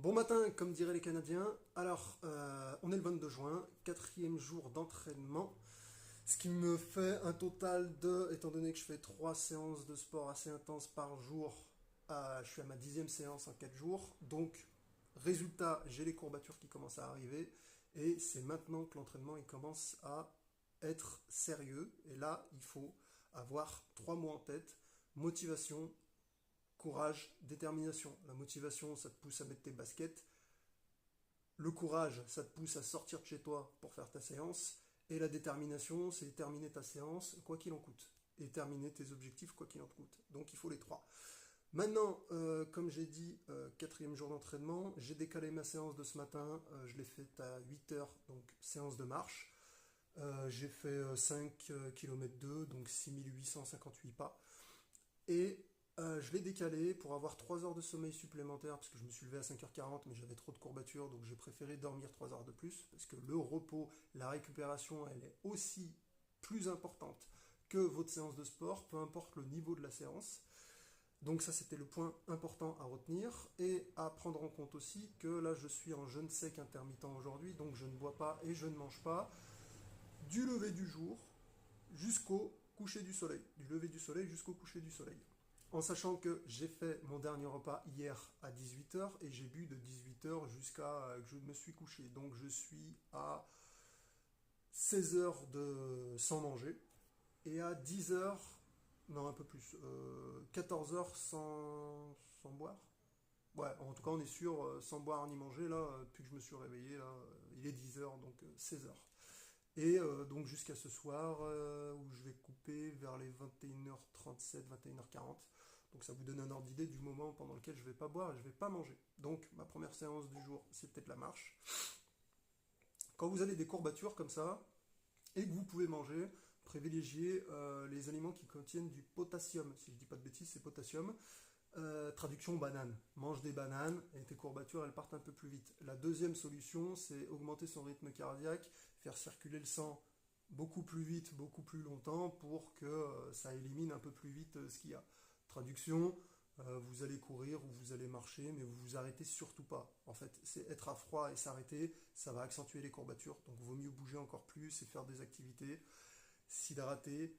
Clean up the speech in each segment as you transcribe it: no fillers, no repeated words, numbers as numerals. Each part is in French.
Bon matin, comme diraient les Canadiens. Alors, on est le 22 juin, quatrième jour d'entraînement, ce qui me fait un total de, étant donné que je fais 3 séances de sport assez intenses par jour, je suis à ma 10e séance en 4 jours. Donc, résultat, j'ai les courbatures qui commencent à arriver, et c'est maintenant que l'entraînement il commence à être sérieux. Et là, il faut avoir 3 mots en tête: motivation, courage, détermination. La motivation, ça te pousse à mettre tes baskets. Le courage, ça te pousse à sortir de chez toi pour faire ta séance. Et la détermination, c'est terminer ta séance quoi qu'il en coûte. Et terminer tes objectifs quoi qu'il en coûte. Donc il faut les trois. Maintenant, comme j'ai dit, quatrième jour d'entraînement, j'ai décalé ma séance de ce matin. Je l'ai faite à 8 heures, donc séance de marche. J'ai fait 5 km 2, donc 6 858 pas. Et je l'ai décalé pour avoir 3 heures de sommeil supplémentaire, parce que je me suis levé à 5h40, mais j'avais trop de courbatures, donc j'ai préféré dormir 3 heures de plus, parce que le repos, la récupération, elle est aussi plus importante que votre séance de sport, peu importe le niveau de la séance. Donc ça, c'était le point important à retenir, et à prendre en compte aussi que là, je suis en jeûne sec intermittent aujourd'hui, donc je ne bois pas et je ne mange pas du lever du jour jusqu'au coucher du soleil, du lever du soleil jusqu'au coucher du soleil. En sachant que j'ai fait mon dernier repas hier à 18 heures et j'ai bu de 18 heures jusqu'à que je me suis couché. Donc je suis à 16 heures de sans manger et à 10 heures, non un peu plus, 14 heures sans boire. Ouais, en tout cas on est sûr, sans boire ni manger là, depuis que je me suis réveillé là, il est 10 heures, donc 16 heures. Et donc jusqu'à ce soir, où je vais couper vers les 21h37, 21h40. Donc ça vous donne un ordre d'idée du moment pendant lequel je ne vais pas boire et je ne vais pas manger. Donc ma première séance du jour, c'est peut-être la marche. Quand vous avez des courbatures comme ça, et que vous pouvez manger, privilégiez les aliments qui contiennent du potassium. Si je ne dis pas de bêtises, c'est potassium. Traduction banane. Mange des bananes et tes courbatures elles partent un peu plus vite. La deuxième solution, c'est augmenter son rythme cardiaque, faire circuler le sang beaucoup plus vite, beaucoup plus longtemps pour que ça élimine un peu plus vite ce qu'il y a. Traduction, vous allez courir ou vous allez marcher, mais vous vous arrêtez surtout pas. En fait, c'est être à froid et s'arrêter, ça va accentuer les courbatures. Donc, il vaut mieux bouger encore plus et faire des activités. S'hydrater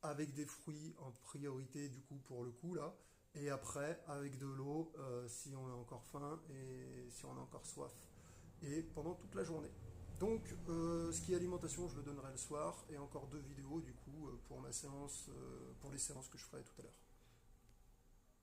avec des fruits en priorité du coup pour le coup là, et après avec de l'eau si on a encore faim et si on a encore soif, et pendant toute la journée. Donc ce qui est alimentation, je le donnerai le soir, et encore 2 vidéos du coup pour ma séance, pour les séances que je ferai tout à l'heure.